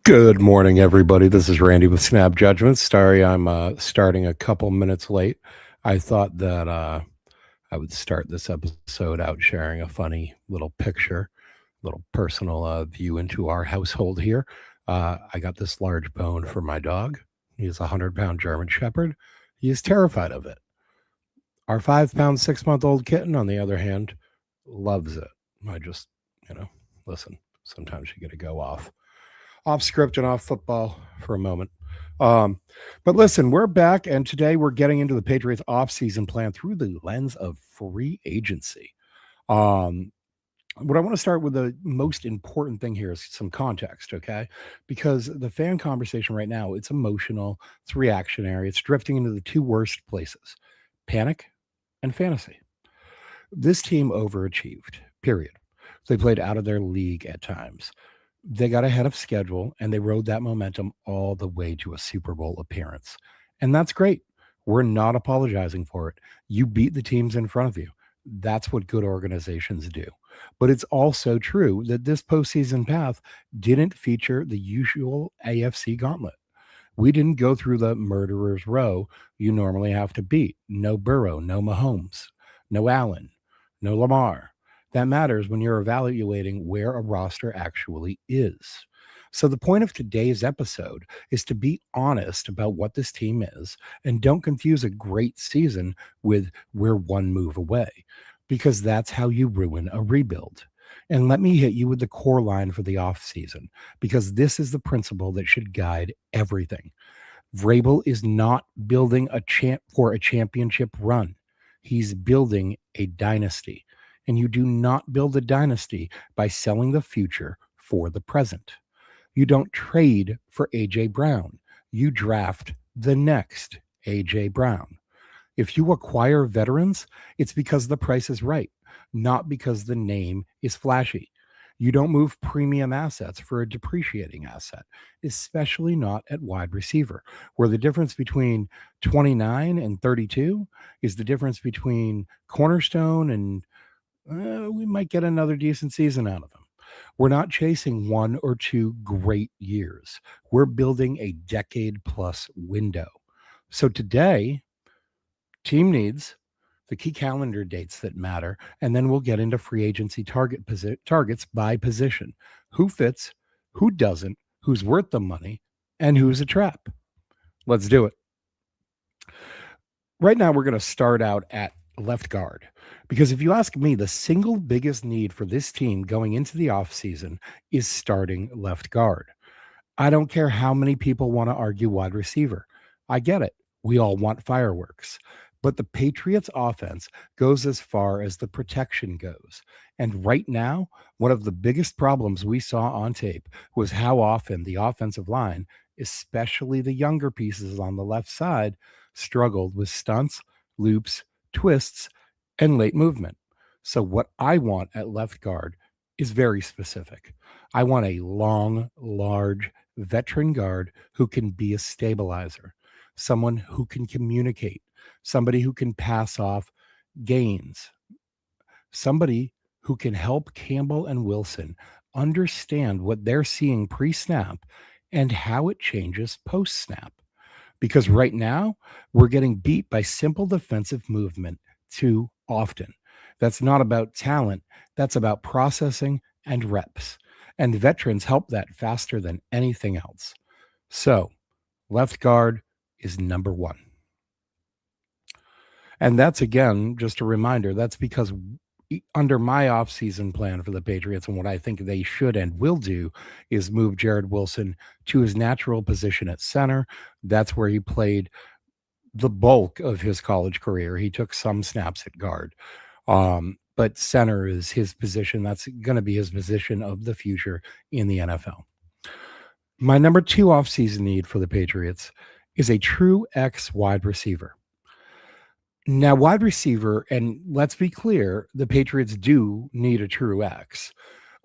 Good morning, everybody. This is Randy with Snap Judgments. Sorry, I'm starting a couple minutes late. I thought that I would start this episode out sharing a funny little picture, little personal view into our household here. I got this large bone for my dog. He's a 100-pound German Shepherd. He is terrified of it. Our 5 pound, 6 month old kitten, on the other hand, loves it. I just, you know, listen, sometimes you got to go off script and off football for a moment. Um, but listen, we're back, and today we're getting into the Patriots offseason plan through the lens of free agency. Um, what I want to start with, the most important thing here is some context, okay? Because the fan conversation right now, it's emotional, it's reactionary, it's drifting into the two worst places: panic and fantasy. This team overachieved, period. They played out of their league at times. They got ahead of schedule and they rode that momentum all the way to a Super Bowl appearance. And that's great. We're not apologizing for it. You beat the teams in front of you. That's what good organizations do. But it's also true that this postseason path didn't feature the usual AFC gauntlet. We didn't go through the murderer's row you normally have to beat. No Burrow, no Mahomes, no Allen, no Lamar. That matters when you're evaluating where a roster actually is. So, the point of today's episode is to be honest about what this team is and don't confuse a great season with we're one move away, because that's how you ruin a rebuild. And let me hit you with the core line for the offseason, because this is the principle that should guide everything. Vrabel is not building for a championship run. He's building a dynasty. And you do not build a dynasty by selling the future for the present. You don't trade for AJ Brown. You draft the next AJ Brown. If you acquire veterans, it's because the price is right, not because the name is flashy. You don't move premium assets for a depreciating asset, especially not at wide receiver, where the difference between 29 and 32 is the difference between cornerstone and we might get another decent season out of him. We're not chasing one or two great years. We're building a decade plus window. So today, team needs the key calendar dates that matter, and then we'll get into free agency targets by position. Who fits, who doesn't, who's worth the money, and who's a trap. Let's do it. Right now, we're going to start out at left guard, because if you ask me, the single biggest need for this team going into the offseason is starting left guard. I don't care how many people want to argue wide receiver. I get it. We all want fireworks. But the Patriots offense goes as far as the protection goes. And right now, one of the biggest problems we saw on tape was how often the offensive line, especially the younger pieces on the left side, struggled with stunts, loops, twists, and late movement. So, what I want at left guard is very specific. I want a long, large, veteran guard who can be a stabilizer, someone who can communicate, somebody who can pass off gains, somebody who can help Campbell and Wilson understand what they're seeing pre snap and how it changes post snap. Because right now, we're getting beat by simple defensive movement too often. That's not about talent, that's about processing and reps. And veterans help that faster than anything else. So, left guard is number one. And that's, again, just a reminder, that's because under my offseason plan for the Patriots, and what I think they should and will do, is move Jared Wilson to his natural position at center. That's where he played the bulk of his college career. He took some snaps at guard. But center is his position. That's going to be his position of the future in the NFL. My number two offseason need for the Patriots is a true X wide receiver. Now, wide receiver, and let's be clear, the Patriots do need a true X,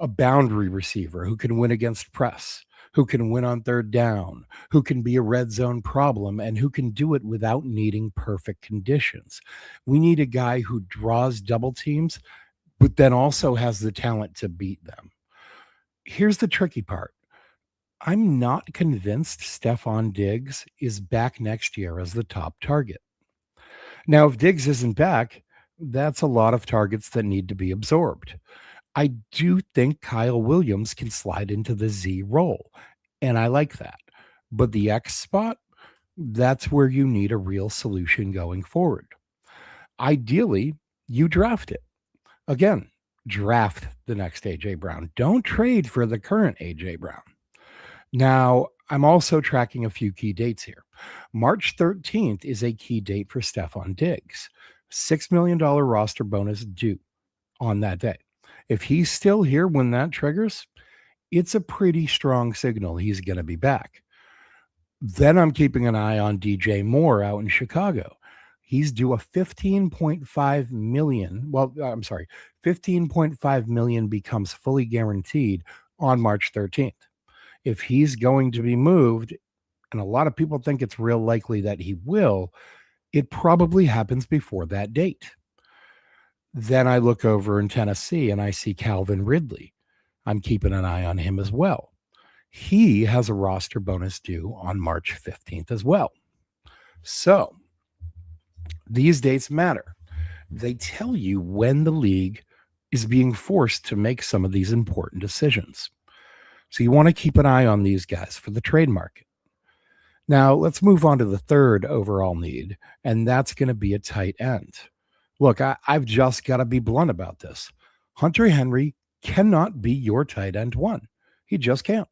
a boundary receiver who can win against press, who can win on third down, who can be a red zone problem, and who can do it without needing perfect conditions. We need a guy who draws double teams, but then also has the talent to beat them. Here's the tricky part. I'm not convinced Stephon Diggs is back next year as the top target. Now, if Diggs isn't back, that's a lot of targets that need to be absorbed. I do think Kyle Williams can slide into the Z role, and I like that. But the X spot, that's where you need a real solution going forward. Ideally, you draft it. Again, draft the next AJ Brown. Don't trade for the current AJ Brown. Now, I'm also tracking a few key dates here. March 13th is a key date for Stephon Diggs. $6 million roster bonus due on that day. If he's still here when that triggers, it's a pretty strong signal he's going to be back. Then I'm keeping an eye on DJ Moore out in Chicago. He's due a 15.5 million. Well, I'm sorry, 15.5 million becomes fully guaranteed on March 13th. If he's going to be moved, and a lot of people think it's real likely that he will, it probably happens before that date. Then I look over in Tennessee and I see Calvin Ridley. I'm keeping an eye on him as well. He has a roster bonus due on March 15th as well. So these dates matter. They tell you when the league is being forced to make some of these important decisions. So you want to keep an eye on these guys for the trade market. Now, let's move on to the third overall need, and that's going to be a tight end. Look, I've just got to be blunt about this. Hunter Henry cannot be your tight end one. He just can't.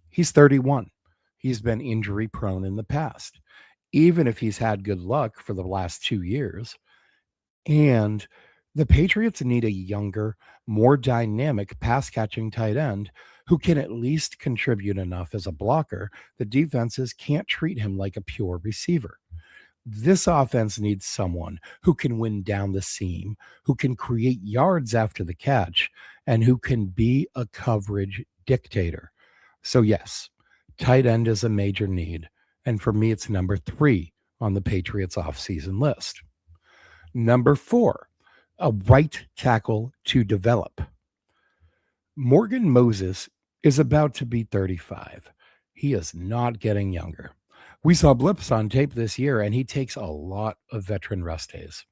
He's 31. He's been injury prone in the past, even if he's had good luck for the last 2 years. And the Patriots need a younger, more dynamic pass catching tight end who can at least contribute enough as a blocker that defenses can't treat him like a pure receiver. This offense needs someone who can win down the seam, who can create yards after the catch, and who can be a coverage dictator. So yes, tight end is a major need. And for me, it's number 3 on the Patriots offseason list. Number 4, a right tackle to develop. Morgan Moses is about to be 35. He is not getting younger. We saw blips on tape this year, and he takes a lot of veteran rest days.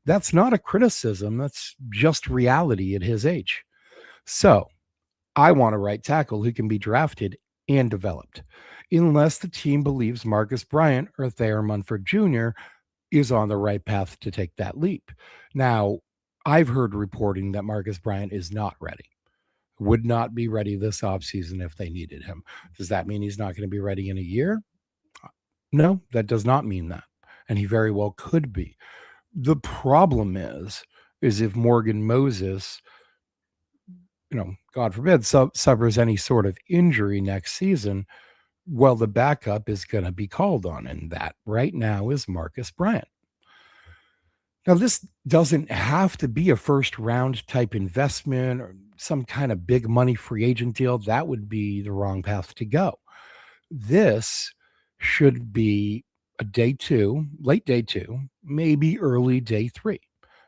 That's not a criticism. That's just reality at his age. So I want a right tackle who can be drafted and developed, unless the team believes Marcus Bryant or Thayer Munford Jr. is on the right path to take that leap. Now, I've heard reporting that Marcus Bryant is not ready, would not be ready this offseason if they needed him. Does that mean he's not going to be ready in a year? No, that does not mean that. And he very well could be. The problem is if Morgan Moses, God forbid, suffers any sort of injury next season, well, the backup is going to be called on. And that right now is Marcus Bryant. Now, this doesn't have to be a first round type investment or some kind of big money free agent deal. That would be the wrong path to go. This should be a day 2, late day 2, maybe early day 3.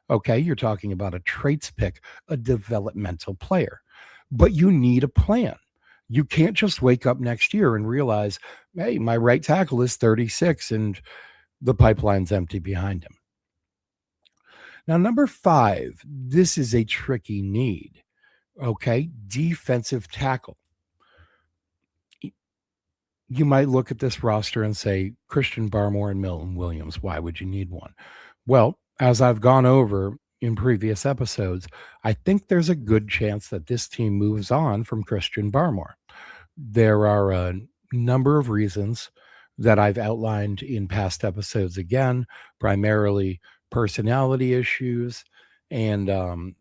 Okay, you're talking about a traits pick, a developmental player, but you need a plan. You can't just wake up next year and realize, hey, my right tackle is 36 and the pipeline's empty behind him. Now, number 5, this is a tricky need. Okay, defensive tackle. You might look at this roster and say, Christian Barmore and Milton Williams, why would you need one? Well, as I've gone over in previous episodes, I think there's a good chance that this team moves on from Christian Barmore. There are a number of reasons that I've outlined in past episodes, again, primarily personality issues, and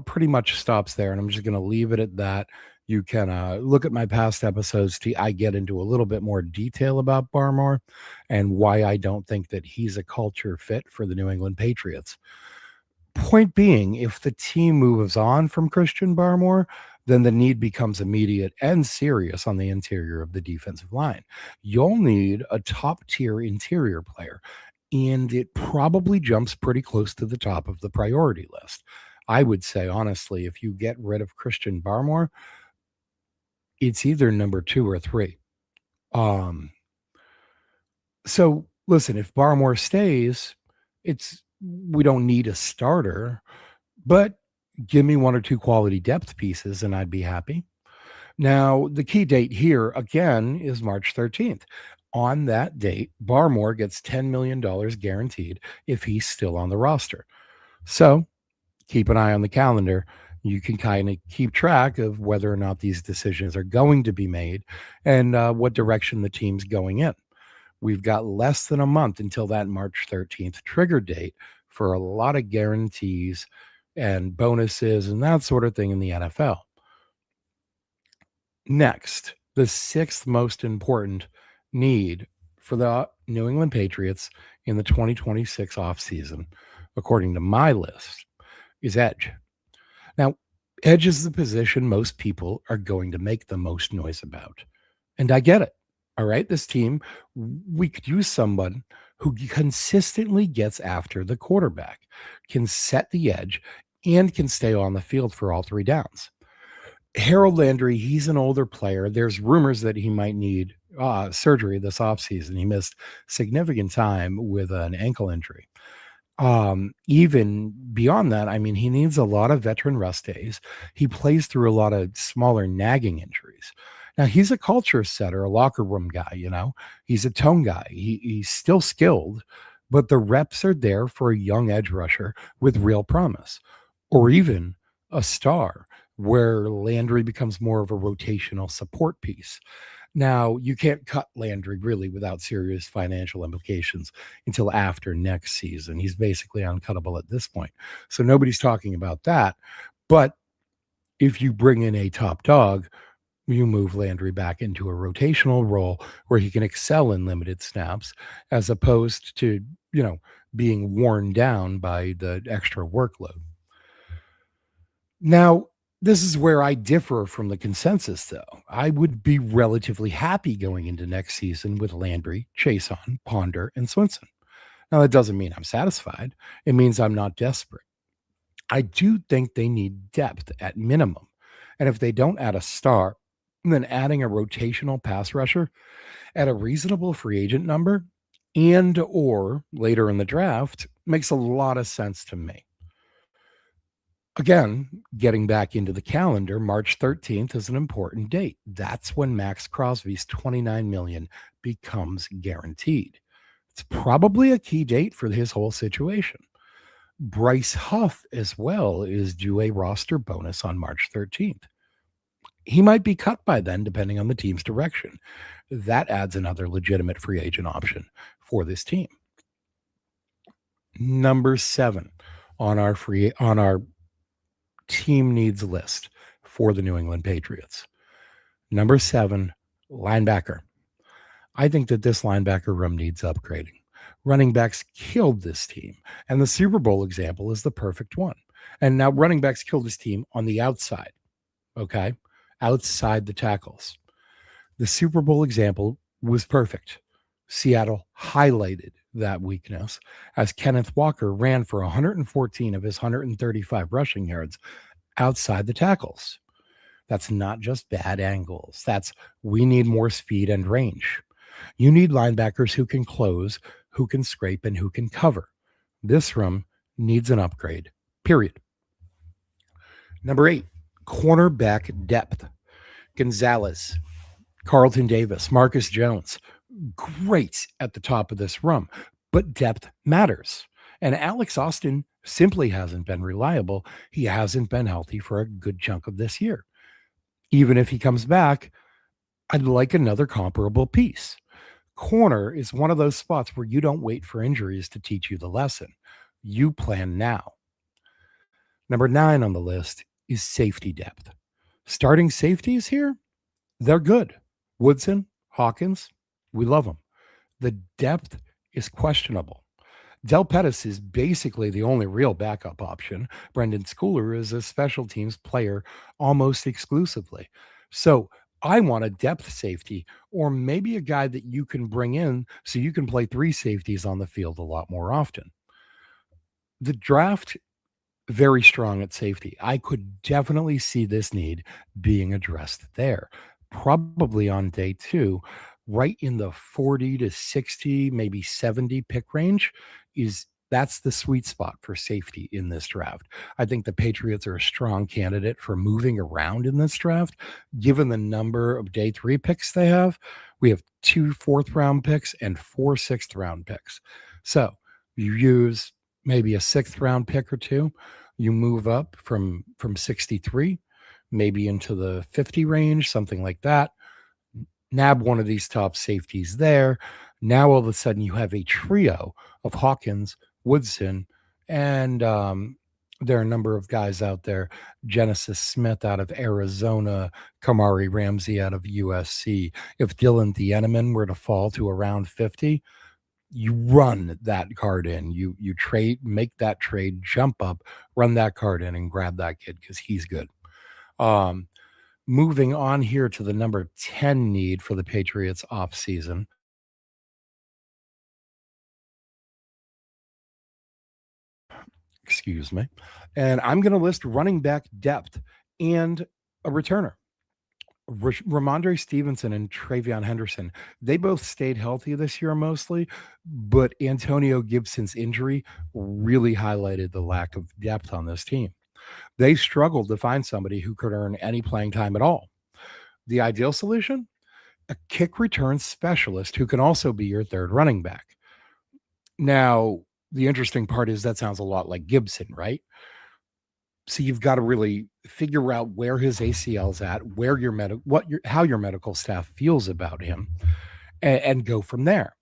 pretty much stops there. And I'm just going to leave it at that. You can look at my past episodes. I get into a little bit more detail about Barmore and why I don't think that he's a culture fit for the New England Patriots. Point being, if the team moves on from Christian Barmore, then the need becomes immediate and serious on the interior of the defensive line. You'll need a top-tier interior player, and it probably jumps pretty close to the top of the priority list. I would say, honestly, if you get rid of Christian Barmore, It's either number 2 or 3. Um, so listen, if Barmore stays, it's we don't need a starter, but give me 1 or 2 quality depth pieces and I'd be happy. Now, the key date here again is March 13th. On that date, Barmore gets $10 million guaranteed if he's still on the roster. So keep an eye on the calendar. You can kind of keep track of whether or not these decisions are going to be made and what direction the team's going in. We've got less than a month until that March 13th trigger date for a lot of guarantees and bonuses and that sort of thing in the NFL. Next, the sixth most important need for the New England Patriots in the 2026 offseason, according to my list, is edge. Now, edge is the position most people are going to make the most noise about. And I get it. All right. This team, we could use someone who consistently gets after the quarterback, can set the edge, and can stay on the field for all 3 downs. Harold Landry, he's an older player. There's rumors that he might need surgery this offseason. He missed significant time with an ankle injury. Even beyond that, I mean, he needs a lot of veteran rest days. He plays through a lot of smaller nagging injuries. Now, he's a culture setter, a locker room guy, he's a tone guy. He's still skilled, but the reps are there for a young edge rusher with real promise, or even a star where Landry becomes more of a rotational support piece. Now, you can't cut Landry really without serious financial implications until after next season. He's basically uncuttable at this point. So nobody's talking about that. But if you bring in a top dog, you move Landry back into a rotational role where he can excel in limited snaps as opposed to, being worn down by the extra workload. Now, this is where I differ from the consensus, though. I would be relatively happy going into next season with Landry, Chason, Ponder, and Swinson. Now, that doesn't mean I'm satisfied. It means I'm not desperate. I do think they need depth at minimum. And if they don't add a star, then adding a rotational pass rusher at a reasonable free agent number and or later in the draft makes a lot of sense to me. Again, getting back into the calendar, March 13th is an important date. That's when Maxx Crosby's $29 million becomes guaranteed. It's probably a key date for his whole situation. Bryce Huff as well is due a roster bonus on March 13th. He might be cut by then, depending on the team's direction. That adds another legitimate free agent option for this team. Number 7 on our team needs list for the New England Patriots. Number 7, linebacker. I think that this linebacker room needs upgrading. Running backs killed this team, and the Super Bowl example is the perfect one. And now running backs killed this team on the outside, okay? Outside the tackles. The Super Bowl example was perfect. Seattle highlighted that weakness as Kenneth Walker ran for 114 of his 135 rushing yards outside the tackles. That's not just bad angles. That's we need more speed and range. You need linebackers who can close, who can scrape, and who can cover. This room needs an upgrade, period. Number 8, cornerback depth. Gonzalez, Carlton Davis, Marcus Jones, great at the top of this room, but depth matters. And Alex Austin simply hasn't been reliable. He hasn't been healthy for a good chunk of this year. Even if he comes back, I'd like another comparable piece. Corner is one of those spots where you don't wait for injuries to teach you the lesson. You plan now. Number 9 on the list is safety depth. Starting safeties here, they're good. Woodson, Hawkins, we love them. The depth is questionable. Del Pettis is basically the only real backup option. Brendan Schooler is a special teams player almost exclusively. So I want a depth safety or maybe a guy that you can bring in so you can play 3 safeties on the field a lot more often. The draft, very strong at safety. I could definitely see this need being addressed there. probably on day 2, right in the 40 to 60, maybe 70 pick range is that's the sweet spot for safety in this draft. I think the Patriots are a strong candidate for moving around in this draft, given the number of day 3 picks they have. We have 2 fourth round picks and 4 sixth round picks. So, you use maybe a sixth round pick or two, you move up from 63 maybe into the 50 range, something like that. Nab one of these top safeties there. Now all of a sudden you have a trio of Hawkins, Woodson, and there are a number of guys out there. Genesis Smith out of Arizona, Kamari Ramsey out of USC. If Dylan Thieneman were to fall to around 50, you run that card in. You trade, make that trade, jump up, run that card in, and grab that kid because he's good. Um, Moving on here to the number 10 need for the Patriots offseason. Excuse me. And I'm going to list running back depth and a returner. Ramondre Stevenson and Travion Henderson, they both stayed healthy this year mostly, but Antonio Gibson's injury really highlighted the lack of depth on this team. They struggled to find somebody who could earn any playing time at all. The ideal solution? A kick return specialist who can also be your third running back. Now, the interesting part is that sounds a lot like Gibson, right? So you've got to really figure out where his ACL's at, where your how your medical staff feels about him, and go from there.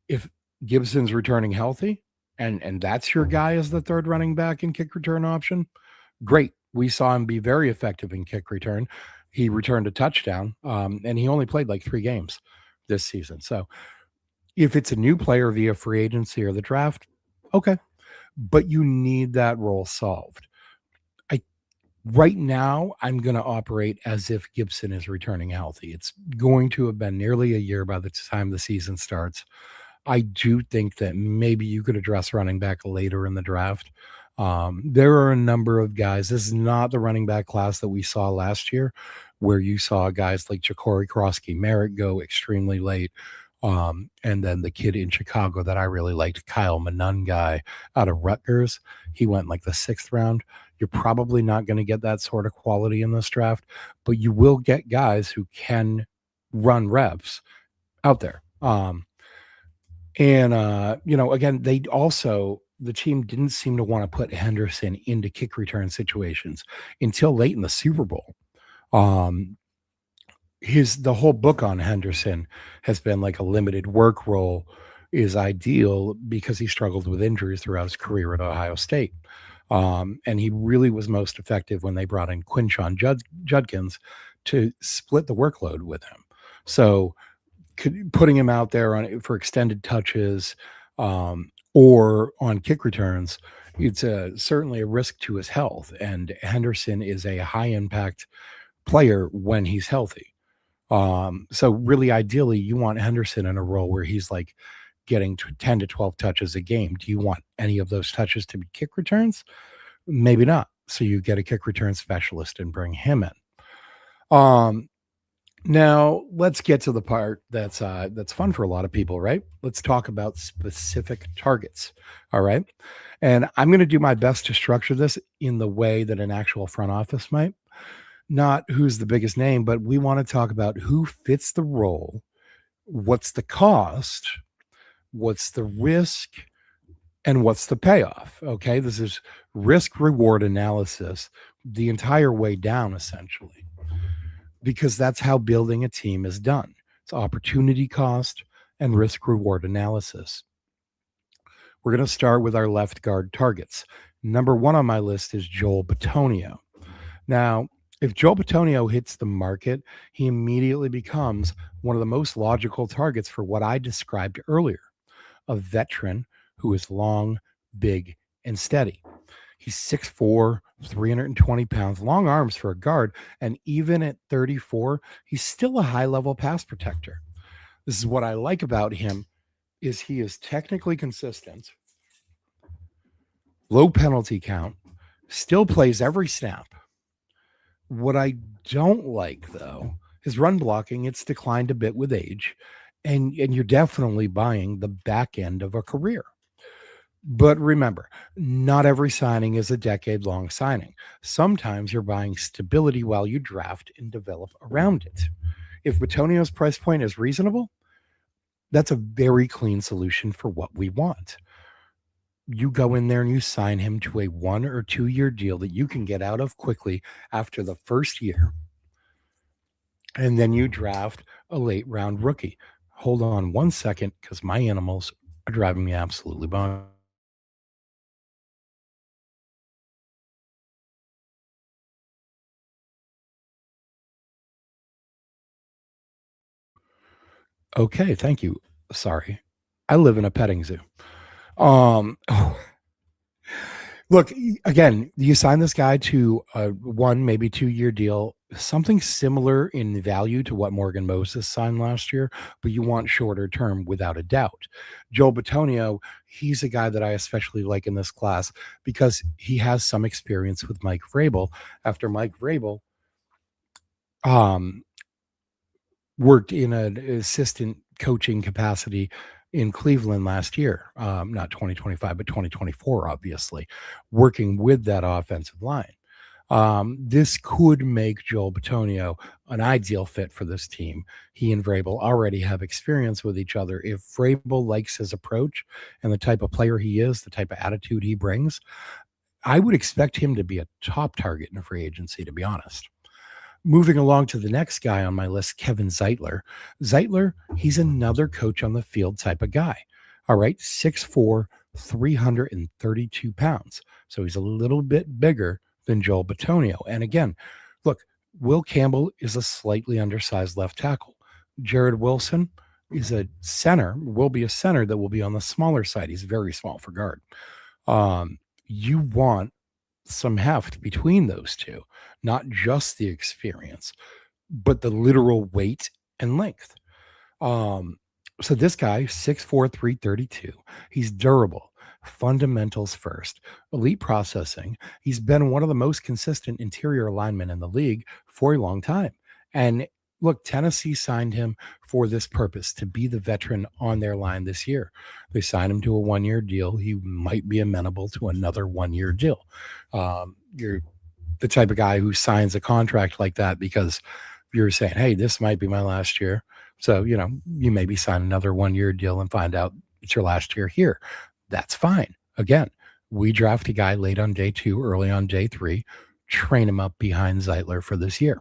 If Gibson's returning healthy, and that's your guy as the third running back and kick return option, great. We saw him be very effective in kick return. He returned a touchdown, and he only played like 3 games this season. So if it's a new player via free agency or the draft, okay, but you need that role solved. Right now, I'm going to operate as if Gibson is returning healthy. It's going to have been nearly a year by the time the season starts. I do think that maybe you could address running back later in the draft. There are a number of guys. This is not the running back class that we saw last year, where you saw guys like Ja'Cory Crosby Merritt go extremely late. And then the kid in Chicago that I really liked, Kyle Monangai out of Rutgers, he went like the 6th round. You're probably not going to get that sort of quality in this draft, but you will get guys who can run reps out there. Again, the team didn't seem to want to put Henderson into kick return situations until late in the Super Bowl. The whole book on Henderson has been like a limited work role is ideal because he struggled with injuries throughout his career at Ohio State. And he really was most effective when they brought in Quinshon Judkins to split the workload with him. So putting him out there for extended touches or on kick returns, it's certainly a risk to his health. And Henderson is a high impact player when he's healthy. So really ideally you want Henderson in a role where he's like getting 10 to 12 touches a game. Do you want any of those touches to be kick returns? Maybe not. So you get a kick return specialist and bring him in. Now let's get to the part that's fun for a lot of people, right? Let's talk about specific targets. All right. And I'm going to do my best to structure this in the way that an actual front office might. Not who's the biggest name, but we want to talk about who fits the role, what's the cost, what's the risk, and what's the payoff. Okay, this is risk reward analysis the entire way down, essentially, because that's how building a team is done. It's opportunity cost and risk reward analysis. We're going to start with our left guard targets. Number 1 on my list is Joel Bitonio. Now, if Joel Bitonio hits the market, he immediately becomes one of the most logical targets for what I described earlier, a veteran who is long, big, and steady. He's 6'4", 320 pounds, long arms for a guard, and even at 34, he's still a high-level pass protector. This is what I like about him is he is technically consistent, low penalty count, still plays every snap. What I don't like, though, His run blocking, it's declined a bit with age, and you're definitely buying the back end of a career. But remember, not every signing is a decade-long signing. Sometimes you're buying stability while you draft and develop around it. If Batonio's price point is reasonable, that's a very clean solution for what we want. You go in there and you sign him to a 1 or 2 year deal that you can get out of quickly after the first year, and then you draft a late round rookie. Hold on 1 second because my animals are driving me absolutely bonkers. Okay, thank you. Sorry. I live in a petting zoo. Um, Look, again, you sign this guy to a 1, maybe 2 year deal, something similar in value to what Morgan Moses signed last year, but you want shorter term without a doubt. Joel Bitonio, he's a guy that I especially like in this class because he has some experience with Mike Vrabel after Mike Vrabel um, worked in an assistant coaching capacity in Cleveland last year, not 2025, but 2024, obviously, working with that offensive line. This could make Joel Bitonio an ideal fit for this team. He and Vrabel already have experience with each other. If Vrabel likes his approach and the type of player he is, the type of attitude he brings, I would expect him to be a top target in free agency, to be honest. Moving along to the next guy on my list, Kevin Zeitler. Zeitler, he's another coach on the field type of guy. All right, 6'4, 332 pounds. So he's a little bit bigger than Joel Bitonio. And again, look, Will Campbell is a slightly undersized left tackle. Jared Wilson is a center, will be a center that will be on the smaller side. He's very small for guard. You want some heft between those two, not just the experience, but the literal weight and length. Um, so this guy, 6'4", 332, he's durable, fundamentals first, elite processing. He's been one of the most consistent interior linemen in the league for a long time. And look, Tennessee signed him for this purpose, to be the veteran on their line this year. They signed him to a 1 year deal. He might be amenable to another 1 year deal. You're the type of guy who signs a contract like that because you're saying, hey, this might be my last year. So, you maybe sign another 1 year deal and find out it's your last year here. That's fine. Again, we draft a guy late on day 2, early on day 3, train him up behind Zeitler for this year.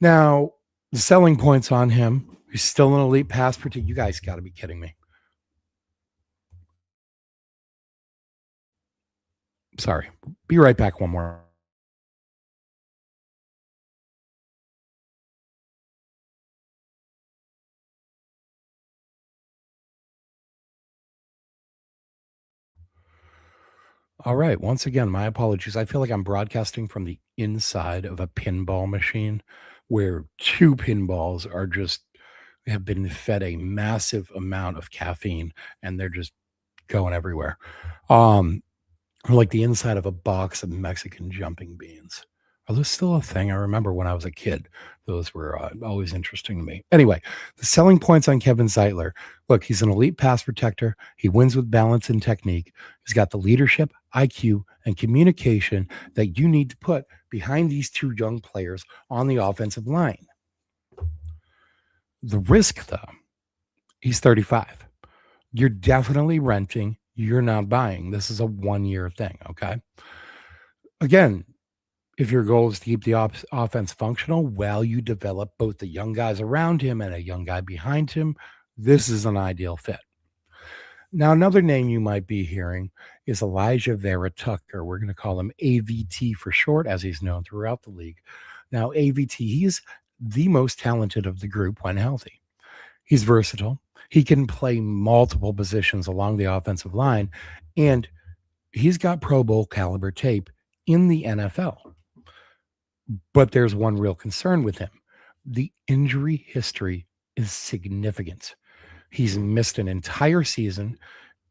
Now, the selling points on him, he's still an elite pass protector. You guys got to be kidding me. Sorry. Be right back one more. All right. Once again, my apologies. I feel like I'm broadcasting from the inside of a pinball machine where two pinballs are just have been fed a massive amount of caffeine and they're just going everywhere. Um, like the inside of a box of Mexican jumping beans. Are those still a thing? I remember when I was a kid, those were always interesting to me. Anyway, the selling points on Kevin Zeitler. Look, he's an elite pass protector. He wins with balance and technique. He's got the leadership, IQ, and communication that you need to put behind these two young players on the offensive line. The risk, though, he's 35. You're definitely renting. You're not buying. This is a 1 year thing, okay? Again, if your goal is to keep the offense functional while you develop both the young guys around him and a young guy behind him, this is an ideal fit. Now, another name you might be hearing is Elijah Vera Tucker. We're going to call him AVT for short, as he's known throughout the league. Now, AVT, he's the most talented of the group when healthy. He's versatile. He can play multiple positions along the offensive line, and he's got Pro Bowl caliber tape in the NFL. But there's one real concern with him. The injury history is significant. He's missed an entire season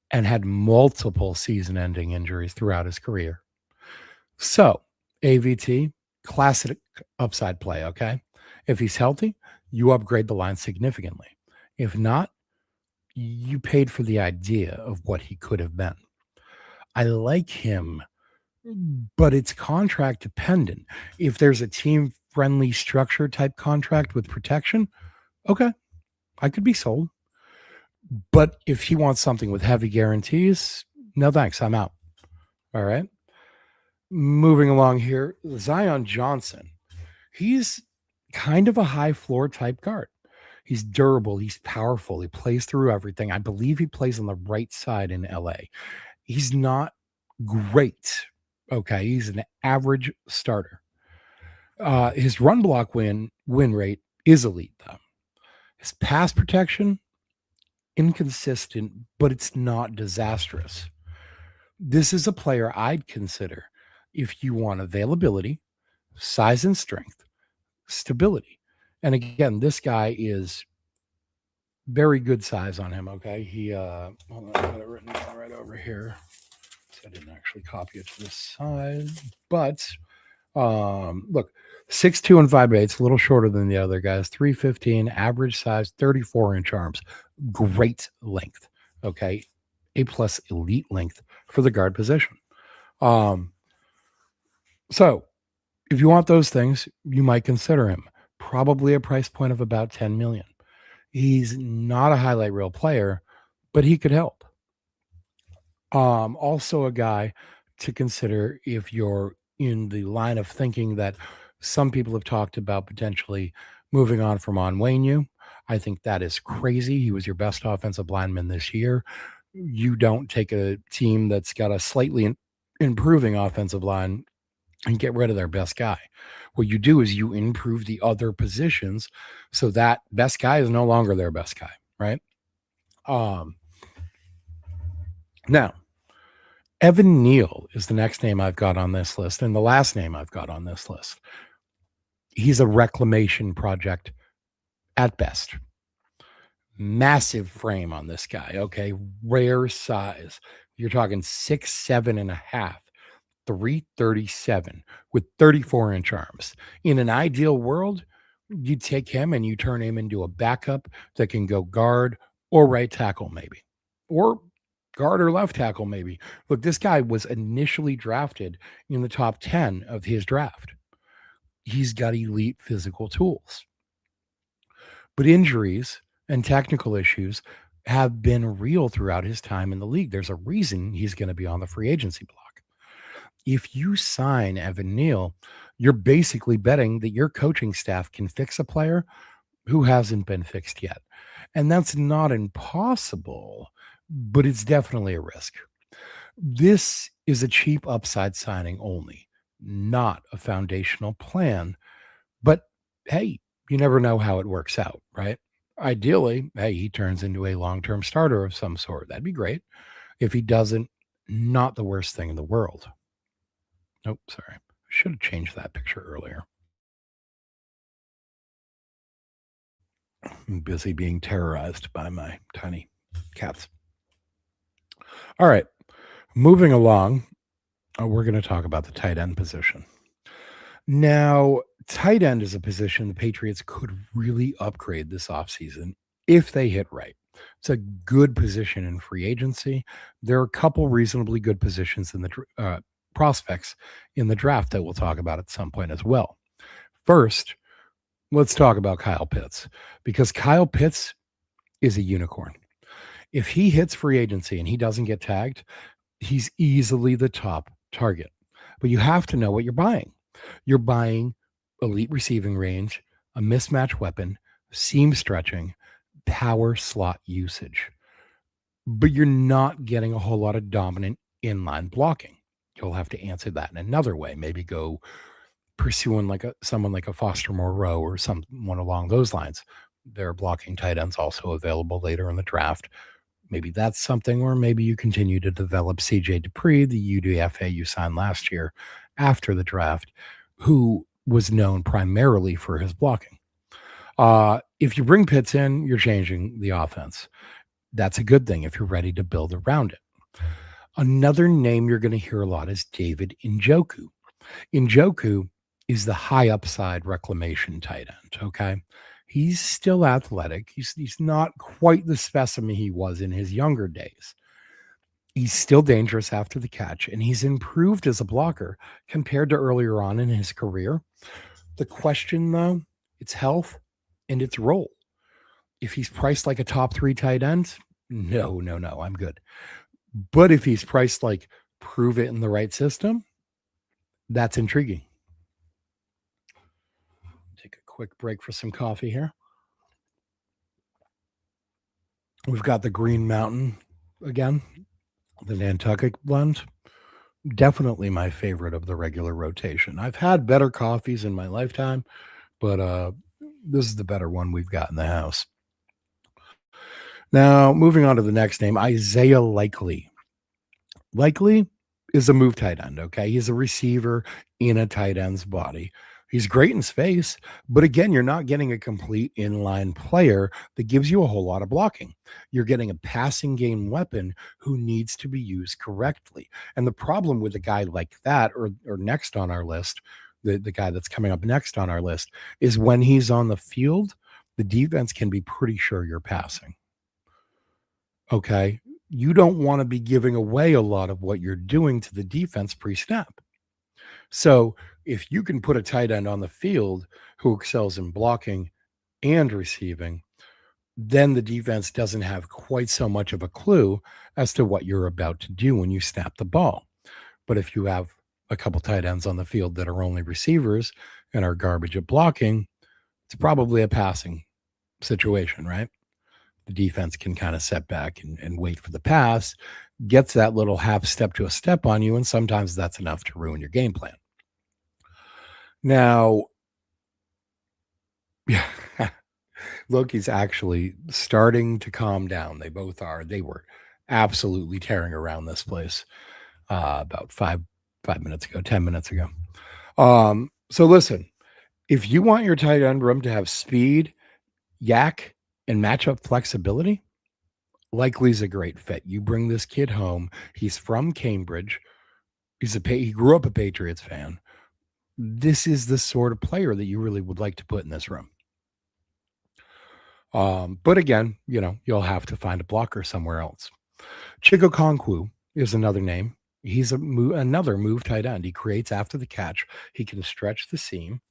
and had multiple season-ending injuries throughout his career. So, AVT, classic upside play, okay? If he's healthy, you upgrade the line significantly. If not, you paid for the idea of what he could have been. I like him, but it's contract dependent. If there's a team friendly structure type contract with protection, okay, I could be sold. But if he wants something with heavy guarantees, no thanks, I'm out. All right. Moving along here, Zion Johnson. He's kind of a high floor type guard. He's durable, he's powerful, he plays through everything. I believe he plays on the right side in LA. He's not great. Okay, he's an average starter. His run block win rate is elite though. His pass protection inconsistent, but it's not disastrous. This is a player I'd consider if you want availability, size and strength, stability. And again, this guy is very good size on him. Okay. He, hold on, I got it written down right over here. So I didn't actually copy it to this side, but, look, 6'2" and 5'8", a little shorter than the other guys, 315, average size, 34-inch arms, great length. Okay. A+ elite length for the guard position. So if you want those things, you might consider him. Probably a price point of about 10 million. He's not a highlight reel player, but he could help. Also a guy to consider if you're in the line of thinking that some people have talked about potentially moving on from Onwenu. I think that is crazy. He was your best offensive lineman this year. You don't take a team that's got a slightly improving offensive line and get rid of their best guy. What you do is you improve the other positions so that best guy is no longer their best guy, right? Now, Evan Neal is the next name I've got on this list, and the last name I've got on this list. He's a reclamation project at best. Massive frame on this guy, okay? Rare size. You're talking 6'7.5", 337 with 34-inch arms. In an ideal world, you take him and you turn him into a backup that can go guard or right tackle maybe, or guard or left tackle maybe. Look, this guy was initially drafted in the top 10 of his draft. He's got elite physical tools. But injuries and technical issues have been real throughout his time in the league. There's a reason he's going to be on the free agency block. If you sign Evan Neal, you're basically betting that your coaching staff can fix a player who hasn't been fixed yet. And that's not impossible, but it's definitely a risk. This is a cheap upside signing only, not a foundational plan. But hey, you never know how it works out, right? Ideally, hey, he turns into a long-term starter of some sort. That'd be great. If he doesn't, not the worst thing in the world. Nope, sorry. I should have changed that picture earlier. I'm busy being terrorized by my tiny cats. All right, moving along, we're going to talk about the tight end position. Now, tight end is a position the Patriots could really upgrade this offseason if they hit right. It's a good position in free agency. There are a couple reasonably good positions in the prospects in the draft that we'll talk about at some point as well. First, let's talk about Kyle Pitts, because Kyle Pitts is a unicorn. If he hits free agency and he doesn't get tagged, he's easily the top target. But you have to know what you're buying. You're buying elite receiving range, a mismatch weapon, seam stretching, power slot usage. But you're not getting a whole lot of dominant inline blocking. You'll have to answer that in another way. Maybe go pursuing someone like a Foster Moreau or someone along those lines. There are blocking tight ends also available later in the draft. Maybe that's something, or maybe you continue to develop CJ Dupree, the UDFA you signed last year after the draft, who was known primarily for his blocking. If you bring Pitts in, you're changing the offense. That's a good thing if you're ready to build around it. Another name you're going to hear a lot is David Njoku. Njoku is the high upside reclamation tight end. Okay. He's still athletic. He's not quite the specimen he was in his younger days. He's still dangerous after the catch, and he's improved as a blocker compared to earlier on in his career. The question, though, it's health and its role. If he's priced like a top 3 tight end, no, I'm good. But if he's priced like prove it in the right system, that's intriguing. Take a quick break for some coffee here. We've got the Green Mountain again, the Nantucket blend. Definitely my favorite of the regular rotation. I've had better coffees in my lifetime, but this is the better one we've got in the house. Now, moving on to the next name, Isaiah Likely. Likely is a move tight end, okay? He's a receiver in a tight end's body. He's great in space, but again, you're not getting a complete inline player that gives you a whole lot of blocking. You're getting a passing game weapon who needs to be used correctly. And the problem with a guy like that, or next on our list, the guy that's coming up next on our list, is when he's on the field, the defense can be pretty sure you're passing. Okay. You don't want to be giving away a lot of what you're doing to the defense pre-snap. So if you can put a tight end on the field who excels in blocking and receiving, then the defense doesn't have quite so much of a clue as to what you're about to do when you snap the ball. But if you have a couple tight ends on the field that are only receivers and are garbage at blocking, it's probably a passing situation, right? The defense can kind of set back and wait for the pass, gets that little half step to a step on you, and sometimes that's enough to ruin your game plan. Now, yeah, look, he's actually starting to calm down. They both are. They were absolutely tearing around this place about 5 minutes ago, 10 minutes ago. So listen, if you want your tight end room to have speed, yak, and matchup flexibility, Likely's a great fit. You bring this kid home. He's from Cambridge. He grew up a Patriots fan. This is the sort of player that you really would like to put in this room. But again, you'll have to find a blocker somewhere else. Chigo Konkwu is another name. He's another move tight end. He creates after the catch. He can stretch the seam.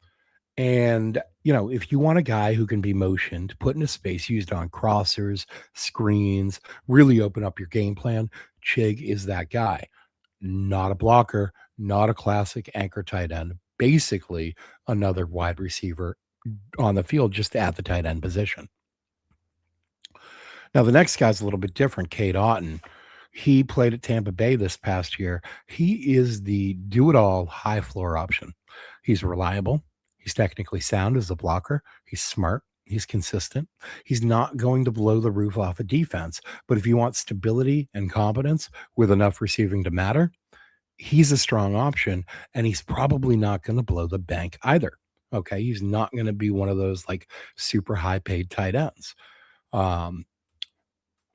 And, if you want a guy who can be motioned, put in a space used on crossers, screens, really open up your game plan, Chig is that guy. Not a blocker, not a classic anchor tight end, basically another wide receiver on the field just at the tight end position. Now, the next guy's a little bit different, Cade Otton. He played at Tampa Bay this past year. He is the do-it-all high floor option. He's reliable. He's technically sound as a blocker. He's smart. He's consistent. He's not going to blow the roof off a defense. But if you want stability and competence with enough receiving to matter, he's a strong option. And he's probably not going to blow the bank either. Okay. He's not going to be one of those like super high paid tight ends.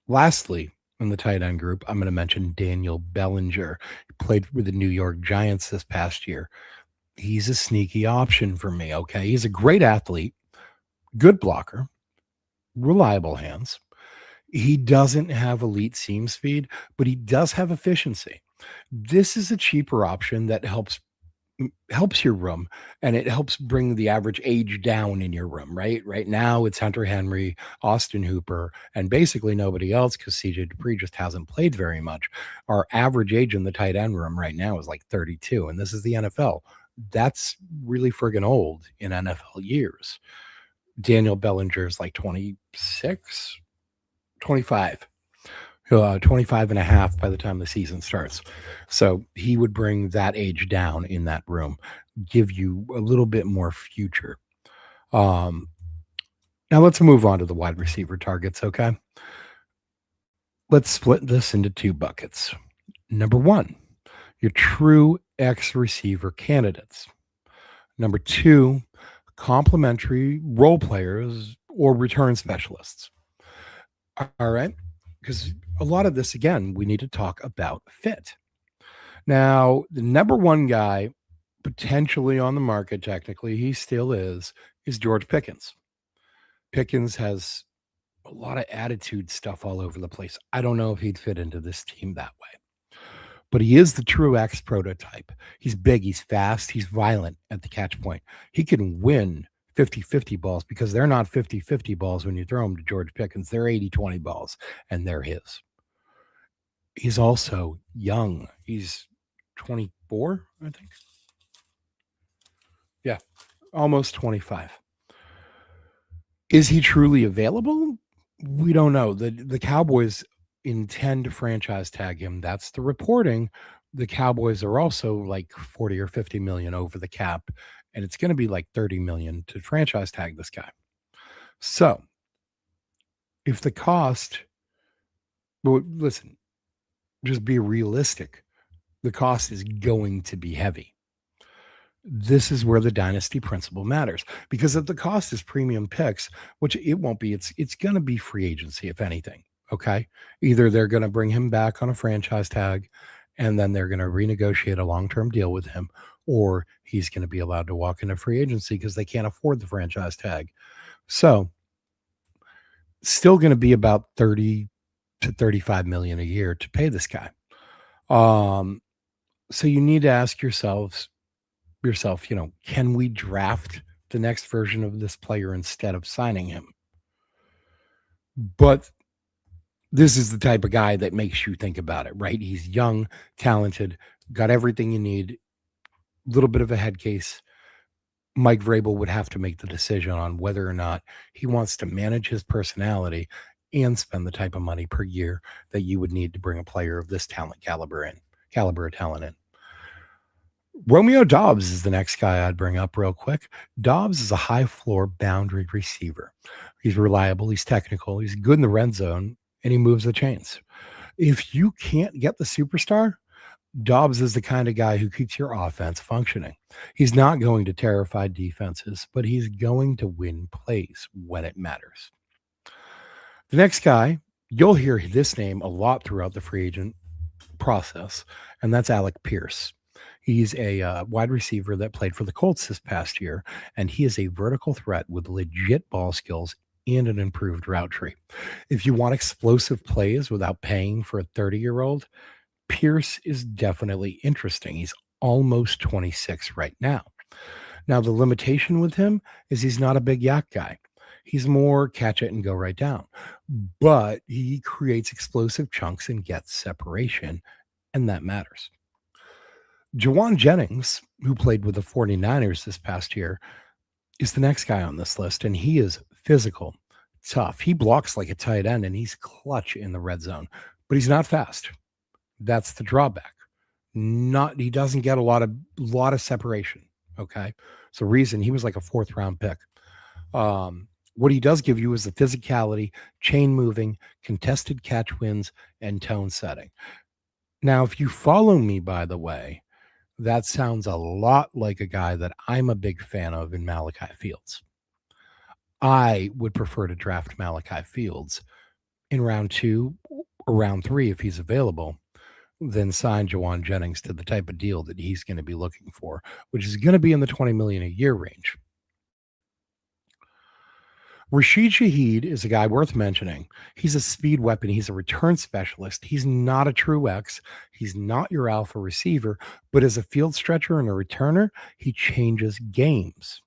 Lastly, in the tight end group, I'm going to mention Daniel Bellinger. He played with the New York Giants this past year. He's a sneaky option for me, okay? He's a great athlete, good blocker, reliable hands. He doesn't have elite seam speed, but he does have efficiency. This is a cheaper option that helps your room, and it helps bring the average age down in your room, right? Right now, it's Hunter Henry, Austin Hooper, and basically nobody else because CJ Dupree just hasn't played very much. Our average age in the tight end room right now is like 32, and this is the NFL. That's really friggin' old in NFL years. Daniel Bellinger is like 26, 25. 25 and a half by the time the season starts. So he would bring that age down in that room, give you a little bit more future. Now let's move on to the wide receiver targets, okay? Let's split this into 2 buckets. Number 1, your true X receiver candidates. Number 2, complementary role players or return specialists. All right? Because a lot of this, again, we need to talk about fit. Now, the number 1 guy potentially on the market, technically, he still is George Pickens. Pickens has a lot of attitude stuff all over the place. I don't know if he'd fit into this team that way, but he is the true X prototype. He's big, he's fast, he's violent at the catch point. He can win 50-50 balls because they're not 50-50 balls when you throw them to George Pickens. They're 80-20 balls, and they're his. He's also young. He's 24, I think. Yeah, almost 25. Is he truly available? We don't know. The Cowboys intend to franchise tag him. That's the reporting. The Cowboys are also like 40 or 50 million over the cap, and it's going to be like 30 million to franchise tag this guy. So if the cost, well, listen, just be realistic. The cost is going to be heavy. This is where the dynasty principle matters, because if the cost is premium picks, which it won't be, it's going to be free agency, if anything. Okay. Either they're going to bring him back on a franchise tag and then they're going to renegotiate a long-term deal with him, or he's going to be allowed to walk into free agency because they can't afford the franchise tag. So still going to be about 30 to 35 million a year to pay this guy. So you need to ask yourself, can we draft the next version of this player instead of signing him? But this is the type of guy that makes you think about it, right? He's young, talented, got everything you need, a little bit of a head case. Mike Vrabel would have to make the decision on whether or not he wants to manage his personality and spend the type of money per year that you would need to bring a player of this caliber of talent in. Romeo Doubs is the next guy I'd bring up real quick. Doubs is a high floor boundary receiver. He's reliable, he's technical, he's good in the red zone, and he moves the chains. If you can't get the superstar, Doubs is the kind of guy who keeps your offense functioning. He's not going to terrify defenses, but he's going to win plays when it matters. The next guy, you'll hear this name a lot throughout the free agent process, and that's Alec Pierce. He's a wide receiver that played for the Colts this past year, and he is a vertical threat with legit ball skills and an improved route tree. If you want explosive plays without paying for a 30-year-old, Pierce is definitely interesting. He's almost 26 right now. Now, the limitation with him is he's not a big yak guy. He's more catch it and go right down. But he creates explosive chunks and gets separation, and that matters. Jawan Jennings, who played with the 49ers this past year, is the next guy on this list, and he is physical, tough. He blocks like a tight end, and he's clutch in the red zone, but he's not fast. That's the drawback. He doesn't get a lot of separation. Okay, so reason he was like a 4th round pick. What he does give you is the physicality, chain moving, contested catch wins, and tone setting. Now, if you follow me, by the way, that sounds a lot like a guy that I'm a big fan of in Malachi Fields. I would prefer to draft Malachi Fields in round 2 or round 3 if he's available, than sign Jawan Jennings to the type of deal that he's going to be looking for, which is going to be in the 20 million a year range. Rashid Shaheed is a guy worth mentioning. He's a speed weapon. He's a return specialist. He's not a true X. He's not your alpha receiver, but as a field stretcher and a returner, he changes games.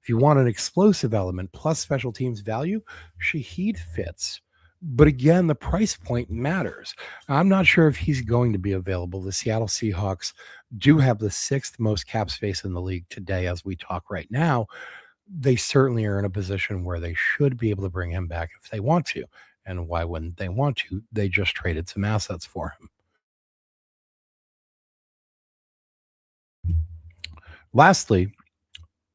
If you want an explosive element plus special teams value, Shaheed fits. But again, the price point matters. I'm not sure if he's going to be available. The Seattle Seahawks do have the 6th most cap space in the league today as we talk right now. They certainly are in a position where they should be able to bring him back if they want to. And why wouldn't they want to? They just traded some assets for him. Lastly,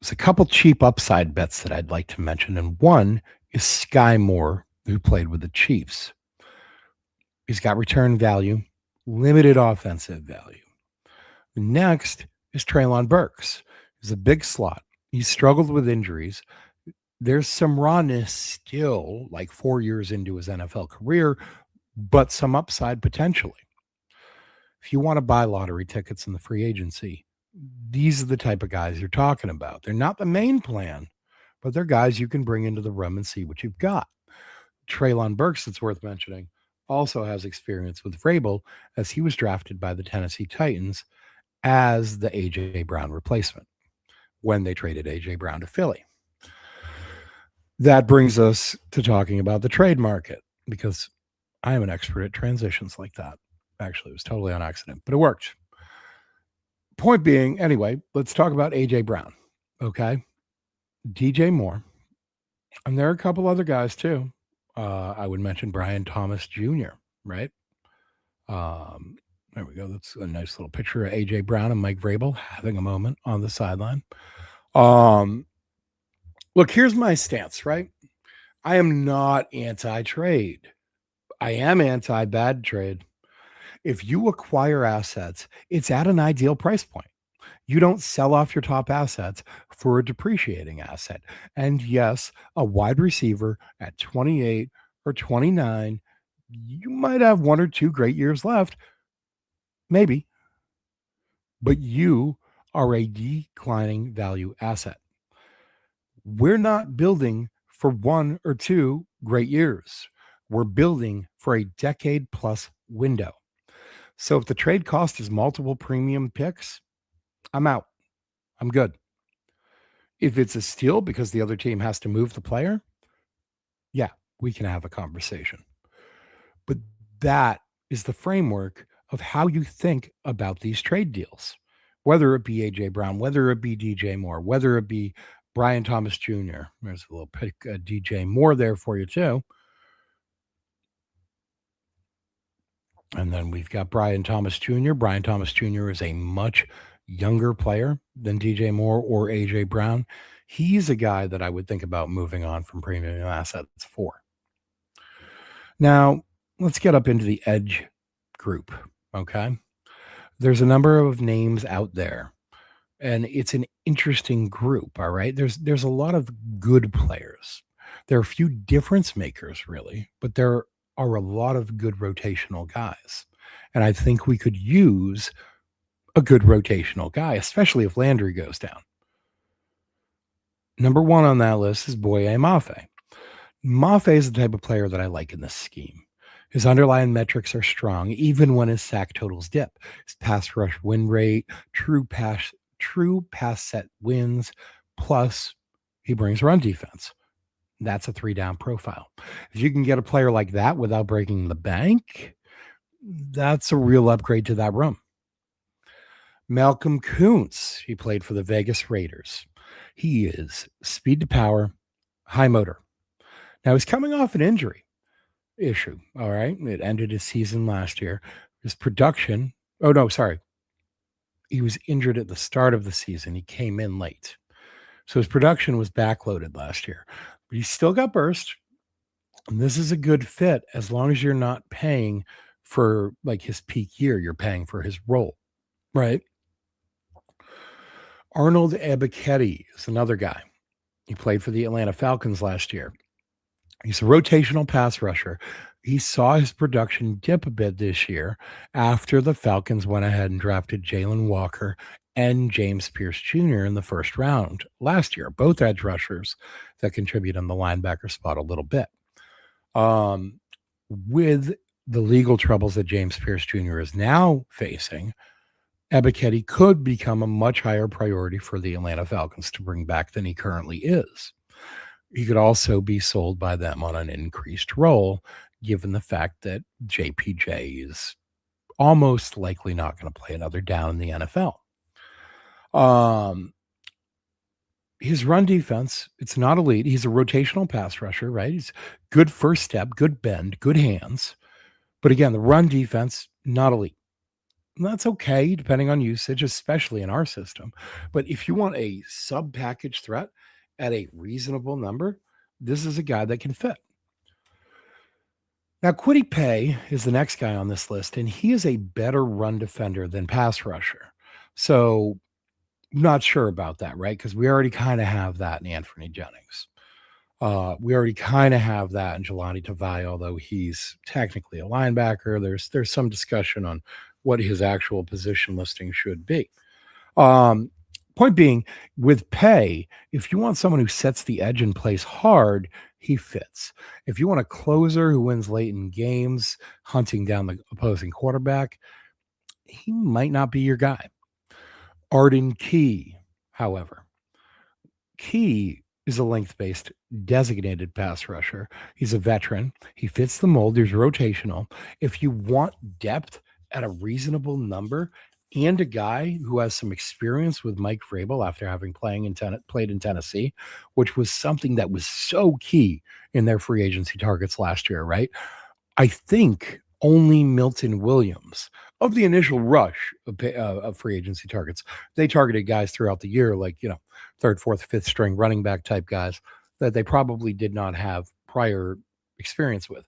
there's a couple cheap upside bets that I'd like to mention. And one is Sky Moore, who played with the Chiefs. He's got return value, limited offensive value. The next is Treylon Burks. He's a big slot. He's struggled with injuries. There's some rawness still, like 4 years into his NFL career, but some upside potentially. If you want to buy lottery tickets in the free agency, These are the type of guys you're talking about. They're not the main plan, but they're guys you can bring into the room and see what you've got. Treylon Burks, it's worth mentioning, also has experience with Vrabel as he was drafted by the Tennessee Titans as the A.J. Brown replacement when they traded A.J. Brown to Philly. That brings us to talking about the trade market, because I am an expert at transitions like that. Actually, it was totally on accident, but it worked. Point being, anyway, let's talk about A.J. Brown, okay? DJ Moore, and there are a couple other guys too. I would mention Brian Thomas Jr., right? There we go. That's a nice little picture of A.J. Brown and Mike Vrabel having a moment on the sideline. Look, here's my stance, right? I am not anti-trade. I am anti-bad trade. If you acquire assets, it's at an ideal price point. You don't sell off your top assets for a depreciating asset. And yes, a wide receiver at 28 or 29, you might have one or two great years left. Maybe. But you are a declining value asset. We're not building for one or two great years. We're building for a decade plus window. So if the trade cost is multiple premium picks, I'm out. I'm good. If it's a steal because the other team has to move the player, yeah, we can have a conversation. But that is the framework of how you think about these trade deals, whether it be A.J. Brown, whether it be DJ Moore, whether it be Brian Thomas Jr. There's a little pick, DJ Moore there for you too. And then we've got Brian Thomas Jr. Brian Thomas Jr. is a much younger player than DJ Moore or A.J. Brown. He's a guy that I would think about moving on from premium assets for. Now, let's get up into the edge group, okay? There's a number of names out there, and it's an interesting group, all right? There's a lot of good players. There are a few difference makers, really, but there are a lot of good rotational guys. And I think we could use a good rotational guy, especially if Landry goes down. Number one on that list is Boye Mafe. Mafe is the type of player that I like in this scheme. His underlying metrics are strong, even when his sack totals dip. His pass rush win rate, true pass set wins, plus he brings run defense. That's a 3-down profile. If you can get a player like that without breaking the bank, that's a real upgrade to that room. Malcolm Kuntz, he played for the Vegas Raiders. He is speed to power, high motor. Now he's coming off an injury issue, all right? It ended his season last year. His production, he was injured at the start of the season. He came in late. So his production was backloaded last year. But he's still got burst. And this is a good fit as long as you're not paying for like his peak year. You're paying for his role, right? Arnold Ebiketie is another guy. He played for the Atlanta Falcons last year. He's a rotational pass rusher. He saw his production dip a bit this year after the Falcons went ahead and drafted Jalen Walker and James Pierce Jr. in the first round last year, both edge rushers that contribute on the linebacker spot a little bit. With the legal troubles that James Pierce Jr. is now facing, Ebiketie could become a much higher priority for the Atlanta Falcons to bring back than he currently is. He could also be sold by them on an increased role, given the fact that JPJ is almost likely not going to play another down in the NFL. His run defense, it's not elite. He's a rotational pass rusher, right? He's good first step, good bend, good hands. But again, the run defense, not elite. And that's okay, depending on usage, especially in our system. But if you want a sub-package threat at a reasonable number, this is a guy that can fit. Now, Kwity Paye is the next guy on this list, and he is a better run defender than pass rusher. So, not sure about that, right? Because we already kind of have that in Anthony Jennings. We already kind of have that in Jelani Tavai, although he's technically a linebacker. There's some discussion on what his actual position listing should be. Um, Point being, with pay, if you want someone who sets the edge and plays hard, he fits. If you want a closer who wins late in games, hunting down the opposing quarterback, he might not be your guy. Arden Key, however, Key is a length-based designated pass rusher. He's a veteran. He fits the mold. He's rotational. If you want depth at a reasonable number and a guy who has some experience with Mike Vrabel after having played in Tennessee, which was something that was so key in their free agency targets last year, right? I think only Milton Williams of the initial rush of free agency targets. They targeted guys throughout the year, like, third, fourth, fifth string running back type guys that they probably did not have prior experience with.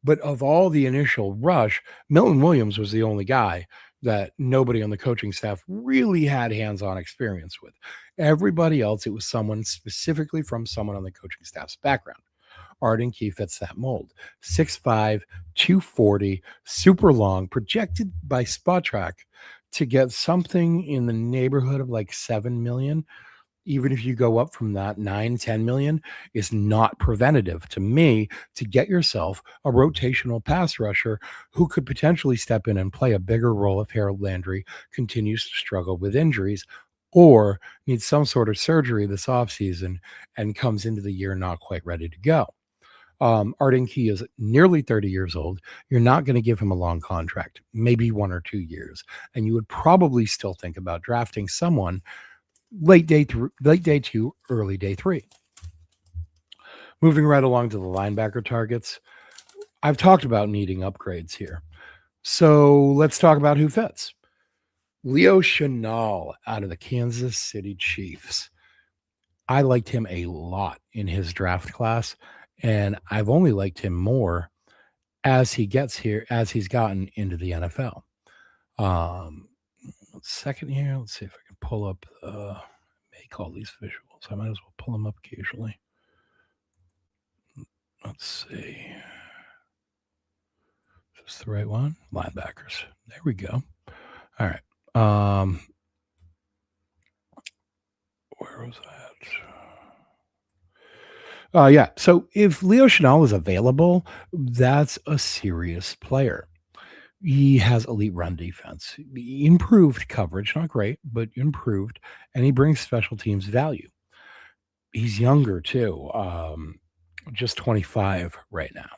But of all the initial rush, Milton Williams was the only guy that nobody on the coaching staff really had hands-on experience with. Everybody else, it was someone specifically from someone on the coaching staff's background. Arden Key fits that mold. 6'5", 240, super long, projected by Spot Track to get something in the neighborhood of like 7 million. Even if you go up from that, 9, 10 million is not preventative to me to get yourself a rotational pass rusher who could potentially step in and play a bigger role if Harold Landry continues to struggle with injuries or needs some sort of surgery this offseason and comes into the year not quite ready to go. Arden Key is nearly 30 years old. You're not going to give him a long contract, maybe 1 or 2 years. And you would probably still think about drafting someone late day 2, early day 3. Moving right along to the linebacker targets. I've talked about needing upgrades here. So let's talk about who fits. Leo Chenal out of the Kansas City Chiefs. I liked him a lot in his draft class. And I've only liked him more as he's gotten into the NFL. Second here, let's see if I can pull up, make all these visuals. I might as well pull them up occasionally. Let's see. Is this the right one? Linebackers. There we go. All right. Where was that? Yeah. So if Leo Chenal is available, that's a serious player. He has elite run defense, improved coverage, not great, but improved, and he brings special teams value. He's younger too, just 25 right now.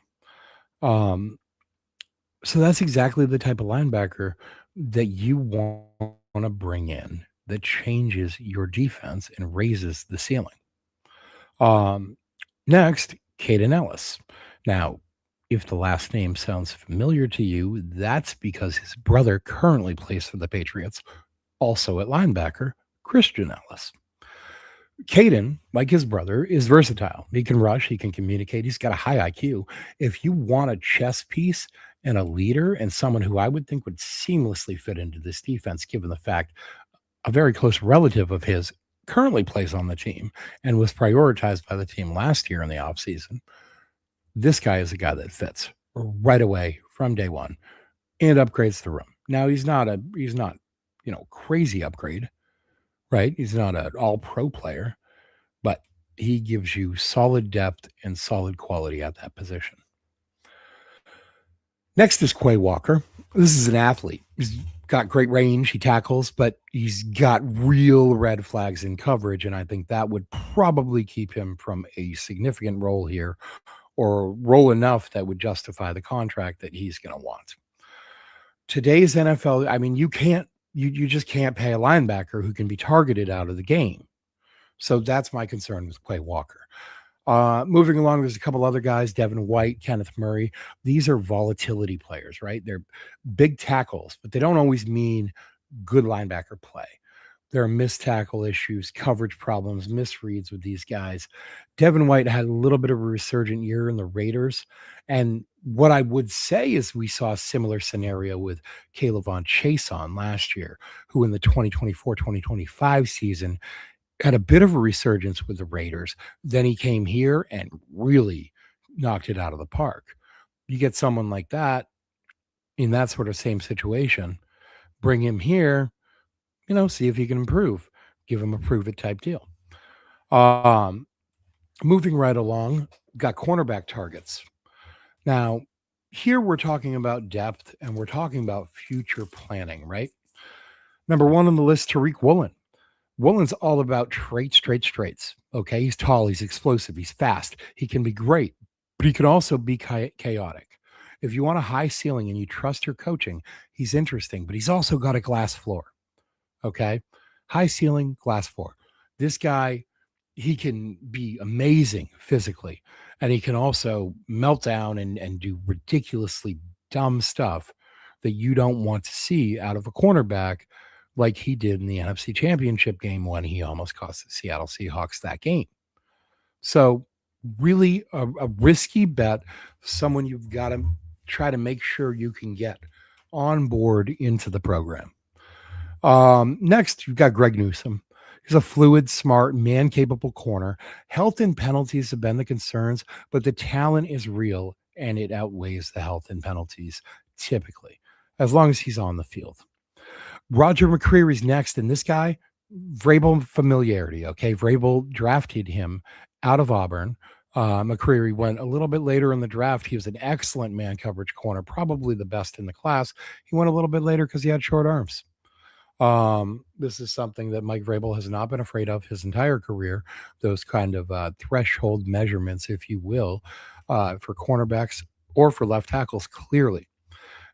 So that's exactly the type of linebacker that you want to bring in that changes your defense and raises the ceiling. Next, Caden Ellis. Now, if the last name sounds familiar to you, that's because his brother currently plays for the Patriots, also at linebacker, Christian Ellis. Caden, like his brother, is versatile. He can rush, he can communicate, he's got a high IQ. If you want a chess piece and a leader and someone who I would think would seamlessly fit into this defense, given the fact a very close relative of his currently plays on the team and was prioritized by the team last year in the offseason, this guy is a guy that fits right away from day one and upgrades the room. Now he's not crazy upgrade, right? He's not an all-pro player, but he gives you solid depth and solid quality at that position. Next is Quay Walker. This is an athlete. He's got great range. He tackles, but he's got real red flags in coverage, and I think that would probably keep him from a significant role here, or role enough that would justify the contract that he's going to want. Today's NFL, I mean, you just can't pay a linebacker who can be targeted out of the game. So that's my concern with Quay Walker. Moving along, there's a couple other guys, Devin White, Kenneth Murray. These are volatility players, right? They're big tackles, but they don't always mean good linebacker play. There are missed tackle issues, coverage problems, misreads with these guys. Devin White had a little bit of a resurgent year in the Raiders. And what I would say is we saw a similar scenario with Kayvon Chason last year, who in the 2024-2025 season had a bit of a resurgence with the Raiders. Then he came here and really knocked it out of the park. You get someone like that in that sort of same situation, bring him here, see if he can improve. Give him a prove it type deal. Um, Moving right along, got cornerback targets. Now, here we're talking about depth and we're talking about future planning, right? Number one on the list, Tariq Woolen. Woolen's all about traits. Okay. He's tall, he's explosive, he's fast, he can be great, but he can also be chaotic. If you want a high ceiling and you trust your coaching, he's interesting, but he's also got a glass floor. Okay. High ceiling, glass floor. This guy, he can be amazing physically, and he can also melt down and do ridiculously dumb stuff that you don't want to see out of a cornerback, like he did in the NFC Championship game when he almost cost the Seattle Seahawks that game. So, really a risky bet, someone you've got to try to make sure you can get on board into the program. Next, you've got Greg Newsome. He's a fluid, smart, man capable corner. Health and penalties have been the concerns, but the talent is real and it outweighs the health and penalties typically, as long as he's on the field. Roger McCreary's next, and this guy, Vrabel familiarity. Okay. Vrabel drafted him out of Auburn. McCreary went a little bit later in the draft. He was an excellent man coverage corner, probably the best in the class. He went a little bit later because he had short arms. This is something that Mike Vrabel has not been afraid of his entire career, those kind of threshold measurements, if you will, for cornerbacks or for left tackles, clearly.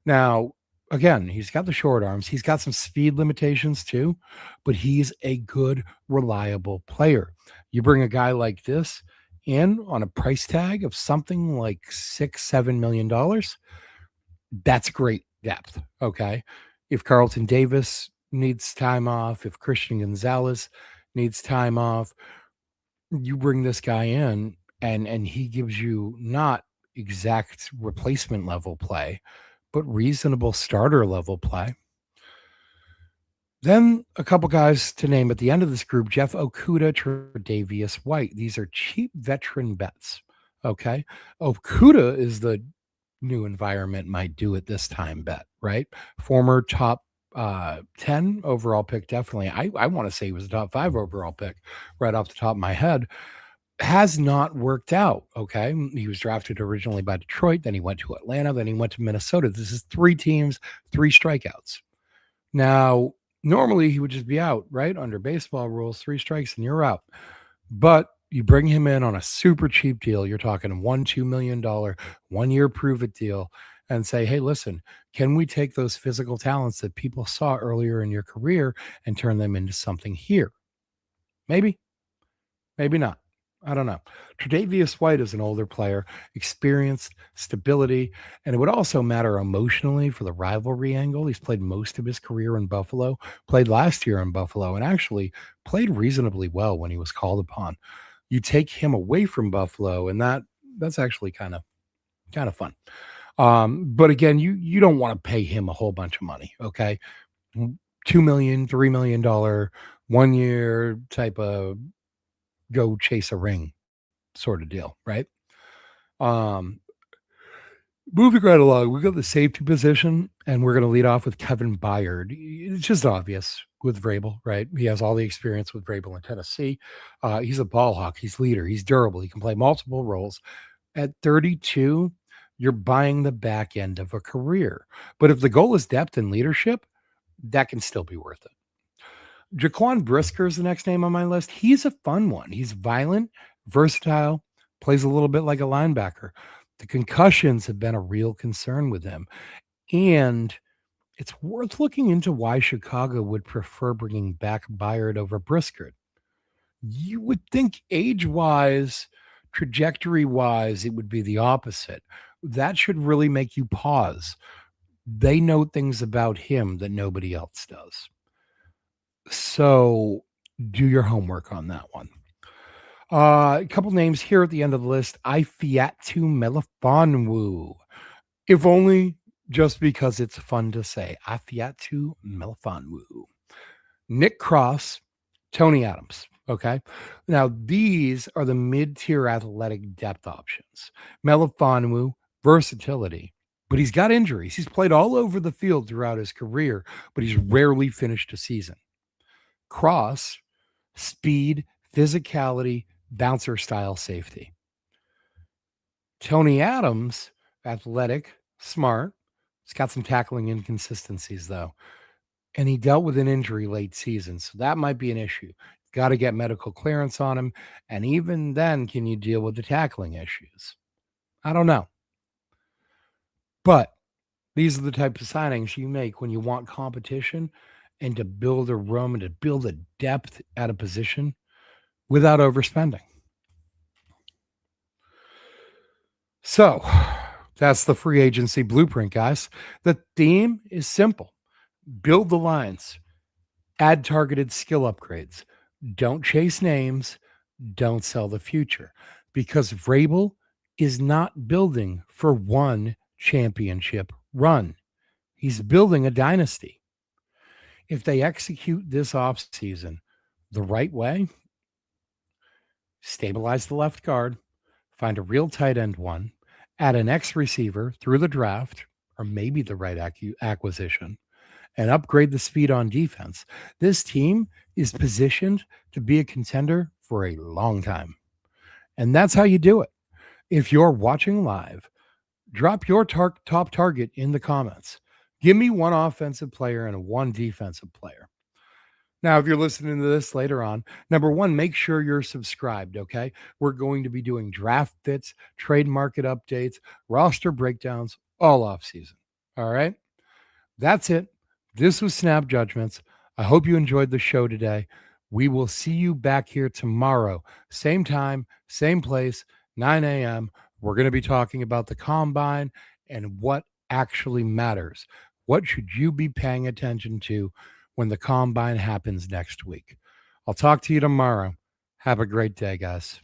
Now, again, he's got the short arms. He's got some speed limitations too, but he's a good, reliable player. You bring a guy like this in on a price tag of something like $6-7 million, that's great depth. Okay. If Carlton Davis needs time off, if Christian Gonzalez needs time off, you bring this guy in and he gives you not exact replacement level play, but reasonable starter level play. Then a couple guys to name at the end of this group: Jeff Okudah, Tre'Davious White. These are cheap veteran bets. Okay. Okudah is the new environment might do at this time bet, right? Former top 10 overall pick, definitely. I want to say he was a top 5 overall pick right off the top of my head. Has not worked out. Okay. He was drafted originally by Detroit, then he went to Atlanta, then he went to Minnesota. This is 3 teams, 3 strikeouts. Now, normally he would just be out, right? Under baseball rules, 3 strikes and you're out. But you bring him in on a super cheap deal. You're talking $1-2 million, 1 year prove it deal, and say, hey, listen, can we take those physical talents that people saw earlier in your career and turn them into something here? Maybe, maybe not. I don't know. Tre'Davious White is an older player, experienced, stability, and it would also matter emotionally for the rivalry angle. He's played most of his career in Buffalo, played last year in Buffalo, and actually played reasonably well when he was called upon. You take him away from Buffalo, and that's actually kind of fun. But again, you don't want to pay him a whole bunch of money. Okay, $2 million, $3 million 1 year type of go chase a ring sort of deal, right? Um, Moving right along, we got the safety position, and we're going to lead off with Kevin Byard. It's just obvious with Vrabel, right? He has all the experience with Vrabel in Tennessee. He's a ball hawk. He's leader. He's durable. He can play multiple roles. At 32, you're buying the back end of a career. But if the goal is depth and leadership, that can still be worth it. Jaquan Brisker is the next name on my list. He's a fun one. He's violent, versatile, plays a little bit like a linebacker. The concussions have been a real concern with him. And it's worth looking into why Chicago would prefer bringing back Byard over Brisker. You would think age-wise, trajectory-wise, it would be the opposite. That should really make you pause. They know things about him that nobody else does. So do your homework on that one. A couple names here at the end of the list. Ifeatu Melifonwu. If only just because it's fun to say. Ifeatu Melifonwu. Nick Cross, Tony Adams. Okay. Now, these are the mid-tier athletic depth options. Melifonwu, versatility, but he's got injuries. He's played all over the field throughout his career, but he's rarely finished a season. Cross, speed, physicality, bouncer style safety. Tony Adams, athletic, smart. He's got some tackling inconsistencies, though. And he dealt with an injury late season, so that might be an issue. Got to get medical clearance on him. And even then, can you deal with the tackling issues? I don't know. But these are the types of signings you make when you want competition and to build a room and to build a depth at a position without overspending. So that's the free agency blueprint, guys. The theme is simple. Build the lines, add targeted skill upgrades. Don't chase names. Don't sell the future, because Vrabel is not building for one championship run. He's building a dynasty. If they execute this offseason the right way, stabilize the left guard, find a real tight end one, add an X receiver through the draft, or maybe the right acquisition, and upgrade the speed on defense, this team is positioned to be a contender for a long time. And that's how you do it. If you're watching live, drop your top target in the comments. Give me one offensive player and one defensive player. Now, if you're listening to this later on, number one, make sure you're subscribed, okay? We're going to be doing draft fits, trade market updates, roster breakdowns, all off season. All right? That's it. This was Snap Judgments. I hope you enjoyed the show today. We will see you back here tomorrow. Same time, same place, 9 a.m. We're going to be talking about the combine and what actually matters. What should you be paying attention to when the combine happens next week? I'll talk to you tomorrow. Have a great day, guys.